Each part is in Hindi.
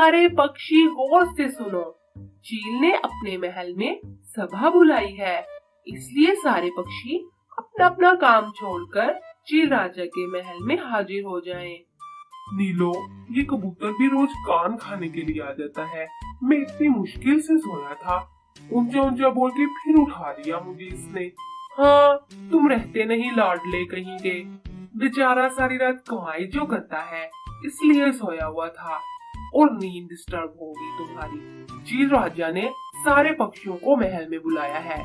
सारे पक्षी गौर से सुनो, चील ने अपने महल में सभा बुलाई है, इसलिए सारे पक्षी अपना अपना काम छोड़कर चील राजा के महल में हाजिर हो जाएं। नीलो, ये कबूतर भी रोज कान खाने के लिए आ जाता है। मैं इतनी मुश्किल से सोया था, ऊंचा ऊंचा बोल के फिर उठा दिया मुझे इसने। हाँ, तुम रहते नहीं लाडले कहीं के। बेचारा सारी रात कमाई जो करता है, इसलिए सोया हुआ था और नींद डिस्टर्ब हो गई तुम्हारी। चील राजा ने सारे पक्षियों को महल में बुलाया है,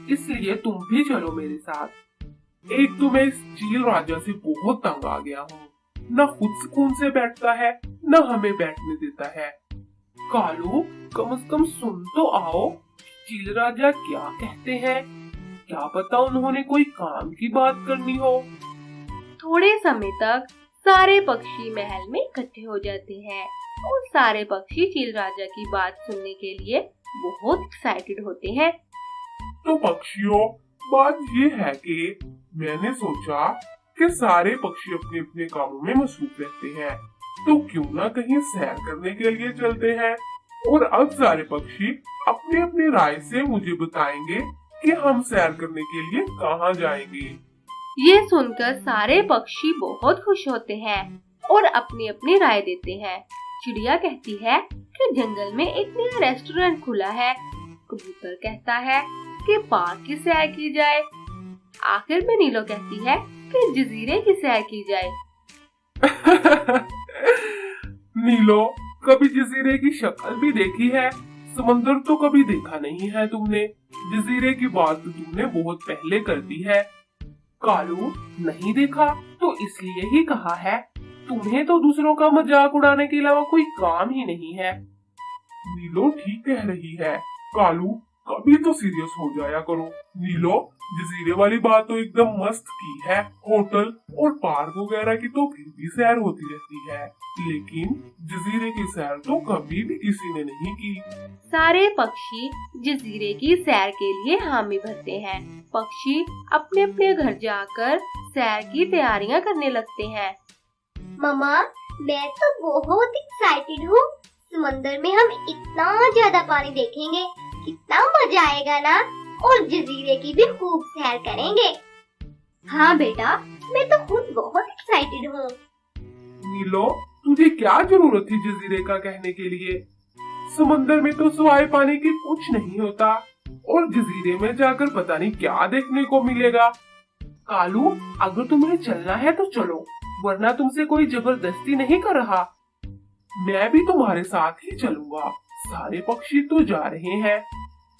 इसलिए तुम भी चलो मेरे साथ। एक तो मैं इस चील राजा से बहुत तंग आ गया हूँ, न खुद सुकून से बैठता है न हमें बैठने देता है। कालू, कम से कम सुन तो आओ, चील राजा क्या कहते हैं। क्या पता उन्होंने कोई काम की बात करनी हो। थोड़े समय तक सारे पक्षी महल में इकट्ठे हो जाते हैं और सारे पक्षी चील राजा की बात सुनने के लिए बहुत एक्साइटेड होते हैं। तो पक्षियों, बात ये है कि मैंने सोचा कि सारे पक्षी अपने अपने कामों में मसरूफ रहते हैं, तो क्यों ना कहीं सैर करने के लिए चलते हैं। और अब सारे पक्षी अपने अपने राय से मुझे बताएंगे कि हम सैर करने के लिए कहाँ जाएंगे। ये सुनकर सारे पक्षी बहुत खुश होते हैं और अपनी अपनी राय देते हैं। चिड़िया कहती है कि जंगल में एक नया रेस्टोरेंट खुला है। कबूतर कहता है कि पार्क की सैर की जाए। आखिर में नीलो कहती है कि जजीरे की सैर की जाए। नीलो, कभी जजीरे की शक्ल भी देखी है? समंदर तो कभी देखा नहीं है तुमने। जजीरे की बात तो तुमने बहुत पहले कर दी है। कालू, नहीं देखा तो इसलिए ही कहा है। तुम्हें तो दूसरों का मजाक उड़ाने के अलावा कोई काम ही नहीं है। नीलो ठीक कह रही है। कालू, कभी तो सीरियस हो जाया करो। नीलो, जजीरे वाली बात तो एकदम मस्त की है। होटल और पार्क वगैरह की तो फिर भी सैर होती रहती है, लेकिन जजीरे की सैर तो कभी भी किसी ने नहीं की। सारे पक्षी जजीरे की सैर के लिए हामी भरते हैं। पक्षी अपने अपने घर जाकर सैर की तैयारियां करने लगते हैं। मम्मा, मैं तो बहुत एक्साइटेड हूँ। समंदर में हम इतना ज्यादा पानी देखेंगे, कितना मजा आएगा ना। और जजीरे की भी खूब सैर करेंगे। हाँ बेटा, मैं तो खुद बहुत एक्साइटेड हूँ। नीलो, तुझे क्या जरूरत थी जजीरे का कहने के लिए? समंदर में तो सिवाय पानी के कुछ नहीं होता, और जजीरे में जाकर पता नहीं क्या देखने को मिलेगा। कालू, अगर तुम्हें चलना है तो चलो, वरना तुमसे कोई जबरदस्ती नहीं कर रहा। मैं भी तुम्हारे साथ ही चलूंगा। सारे पक्षी तो जा रहे हैं,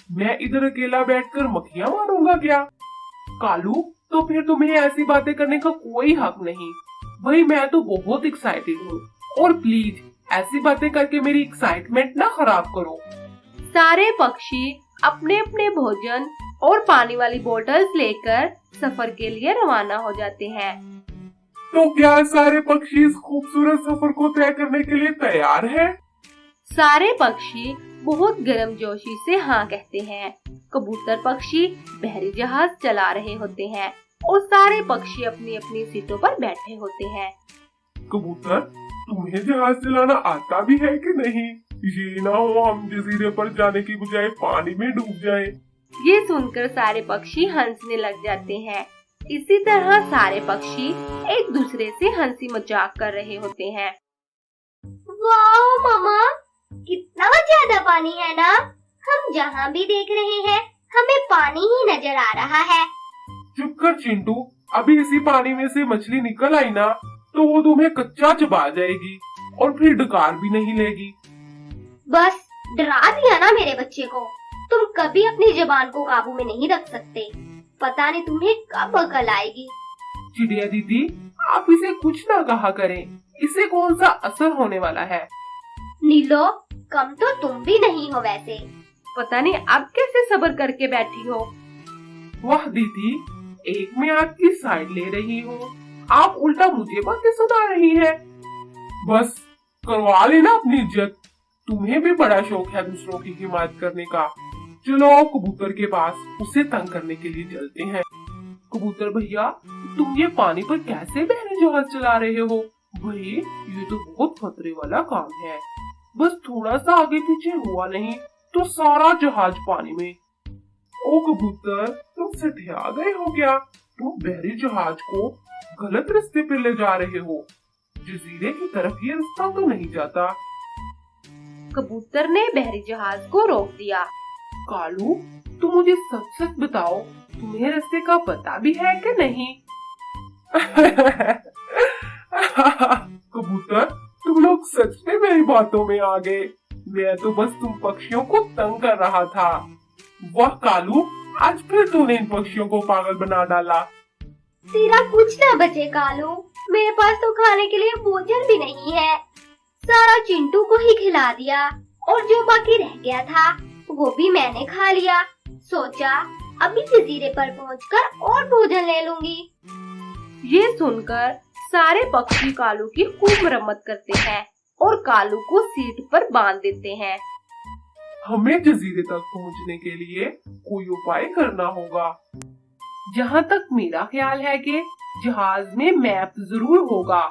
मैं इधर अकेला बैठकर मक्खियां मारूंगा क्या? कालू, तो फिर तुम्हें ऐसी बातें करने का कोई हक नहीं। भाई, मैं तो बहुत एक्साइटेड हूँ, और प्लीज ऐसी बातें करके मेरी एक्साइटमेंट ना खराब करो। सारे पक्षी अपने अपने भोजन और पानी वाली बोतल्स लेकर सफर के लिए रवाना हो जाते हैं। तो क्या सारे पक्षी इस खूबसूरत सफर को तय करने के लिए तैयार हैं? सारे पक्षी बहुत गर्मजोशी से हाँ कहते हैं। कबूतर पक्षी बहरी जहाज चला रहे होते हैं और सारे पक्षी अपनी अपनी सीटों पर बैठे होते हैं। कबूतर, तुम्हें जहाज चलाना आता भी है कि नहीं? ये ना हो हम जजीरे पर जाने की बजाय पानी में डूब जाएं। ये सुनकर सारे पक्षी हंसने लग जाते हैं। इसी तरह सारे पक्षी एक दूसरे से हंसी मजाक कर रहे होते हैं। वाह मम्मा, कितना ज्यादा पानी है ना। हम जहाँ भी देख रहे हैं, हमें पानी ही नजर आ रहा है। चुप कर चिंटू, अभी इसी पानी में से मछली निकल आई ना, तो वो तुम्हें कच्चा चबा जाएगी और फिर डकार भी नहीं लेगी। बस डरा दिया ना मेरे बच्चे को। तुम कभी अपनी जुबान को काबू में नहीं रख सकते। पता नहीं तुम्हें कब अकल आएगी। चिड़िया दीदी, आप इसे कुछ ना कहा करें, इसे कौन सा असर होने वाला है। नीलो, कम तो तुम भी नहीं हो वैसे। पता नहीं अब कैसे सब्र करके बैठी हो। वाह दीदी, एक मैं आपकी साइड ले रही हूँ, आप उल्टा मुझे बातें सुना रही है। बस करवा लेना अपनी इज्जत। तुम्हें भी बड़ा शौक है दूसरों की हिमायत करने का। चलो कबूतर के पास, उसे तंग करने के लिए चलते हैं। कबूतर भैया, तुम ये पानी पर कैसे बहरी जहाज चला रहे हो? भाई, ये तो बहुत खतरे वाला काम है। बस थोड़ा सा आगे पीछे हुआ नहीं तो सारा जहाज पानी में। ओ कबूतर, तुम सठिया गए हो क्या? तुम बहरी जहाज को गलत रास्ते पे ले जा रहे हो। जजीरे की तरफ ये रास्ता तो नहीं जाता। कबूतर ने बहरी जहाज को रोक दिया। कालू, तुम मुझे सच सच बताओ, तुम्हें रास्ते का पता भी है कि नहीं? कबूतर, तुम लोग सच में मेरी बातों में आ गए। मैं तो बस तुम पक्षियों को तंग कर रहा था। वाह कालू, आज फिर तूने इन पक्षियों को पागल बना डाला। तेरा कुछ ना बचे कालू, मेरे पास तो खाने के लिए भोजन भी नहीं है। सारा चिंटू को ही खिला दिया और जो बाकी रह गया था वो भी मैंने खा लिया। सोचा अभी जजीरे पर पहुंचकर और भोजन ले लूंगी। ये सुनकर सारे पक्षी कालू की खूब मरम्मत करते हैं और कालू को सीट पर बांध देते हैं। हमें जजीरे तक पहुंचने के लिए कोई उपाय करना होगा। जहाँ तक मेरा ख्याल है कि जहाज में मैप जरूर होगा।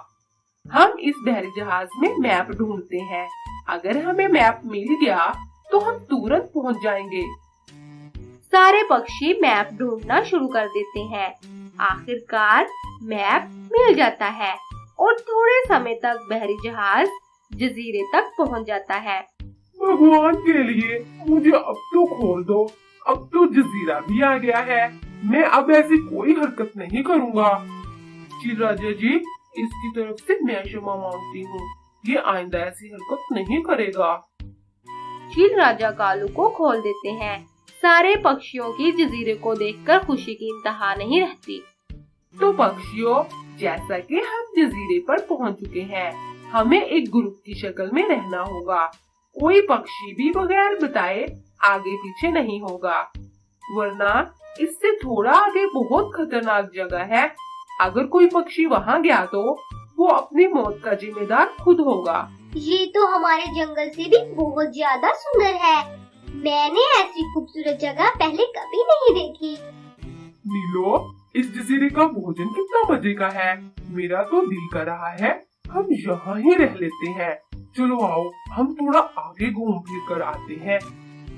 हम इस बहरी जहाज में मैप ढूंढते हैं। अगर हमें मैप मिल गया तो हम तुरंत पहुंच जाएंगे। सारे पक्षी मैप ढूंढना शुरू कर देते हैं। आखिरकार मैप मिल जाता है और थोड़े समय तक बहरी जहाज जजीरे तक पहुंच जाता है। भगवान के लिए मुझे अब तो खोल दो। अब तो जजीरा भी आ गया है। मैं अब ऐसी कोई हरकत नहीं करूँगा। जी राजा जी, इसकी तरफ से मैं क्षमा मांगती हूँ। ये आइंदा ऐसी हरकत नहीं करेगा। चील राजा कालू को खोल देते हैं। सारे पक्षियों की जजीरे को देखकर खुशी की इंतहा नहीं रहती। तो पक्षियों, जैसा कि हम जजीरे पर पहुंच चुके हैं, हमें एक ग्रुप की शक्ल में रहना होगा। कोई पक्षी भी बगैर बताए आगे पीछे नहीं होगा, वरना इससे थोड़ा आगे बहुत खतरनाक जगह है। अगर कोई पक्षी वहाँ गया तो वो अपनी मौत का जिम्मेदार खुद होगा। ये तो हमारे जंगल से भी बहुत ज्यादा सुंदर है। मैंने ऐसी खूबसूरत जगह पहले कभी नहीं देखी। नीलो, इस जजीरे का भोजन कितना मजे का है। मेरा तो दिल कर रहा है हम यहाँ ही रह लेते हैं। चलो आओ, हम थोड़ा आगे घूम फिर कर आते हैं,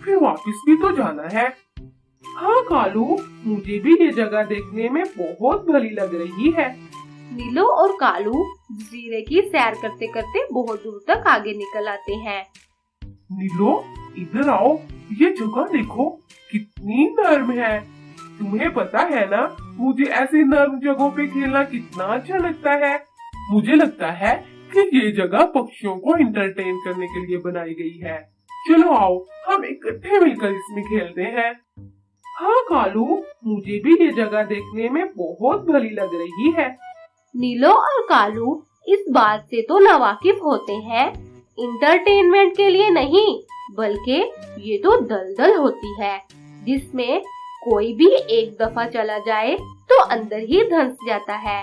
फिर वापस भी तो जाना है। हाँ कालू, मुझे भी ये जगह देखने में बहुत भली लग रही है। नीलो और कालू जजीरे की सैर करते करते बहुत दूर तक आगे निकल आते हैं। नीलो, इधर आओ, ये जगह देखो कितनी नर्म है। तुम्हें पता है ना, मुझे ऐसी नर्म जगहों पे खेलना कितना अच्छा लगता है। मुझे लगता है कि ये जगह पक्षियों को एंटरटेन करने के लिए बनाई गई है। चलो आओ, हम इकट्ठे मिलकर इसमें खेलते हैं। हाँ कालू, मुझे भी ये जगह देखने में बहुत भली लग रही है। नीलो और कालू इस बात से तो नावाकिफ होते हैं, इंटरटेनमेंट के लिए नहीं बल्कि ये तो दलदल होती है जिसमें कोई भी एक दफा चला जाए तो अंदर ही धंस जाता है।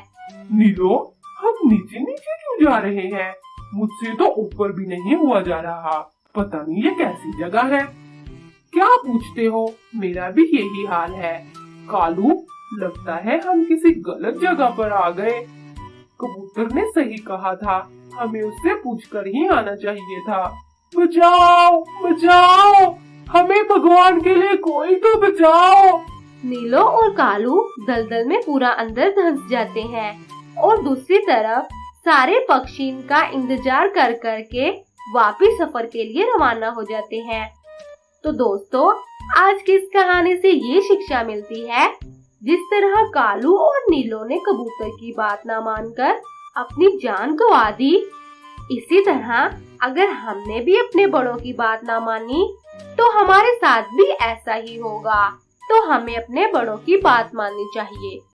नीलो, हम नीचे नीचे क्यों जा रहे हैं? मुझसे तो ऊपर भी नहीं हुआ जा रहा। पता नहीं ये कैसी जगह है। क्या पूछते हो, मेरा भी यही हाल है। कालू, लगता है हम किसी गलत जगह पर आ गए। कबूतर ने सही कहा था, हमें उससे पूछकर ही आना चाहिए था। बचाओ बचाओ, हमें भगवान के लिए कोई तो बचाओ। नीलो और कालू दलदल में पूरा अंदर धंस जाते हैं और दूसरी तरफ सारे पक्षी इनका इंतजार कर कर के वापिस सफर के लिए रवाना हो जाते हैं। तो दोस्तों, आज की इस कहानी से ये शिक्षा मिलती है, जिस तरह कालू और नीलो ने कबूतर की बात ना मानकर अपनी जान गंवा दी, इसी तरह अगर हमने भी अपने बड़ों की बात ना मानी तो हमारे साथ भी ऐसा ही होगा। तो हमें अपने बड़ों की बात माननी चाहिए।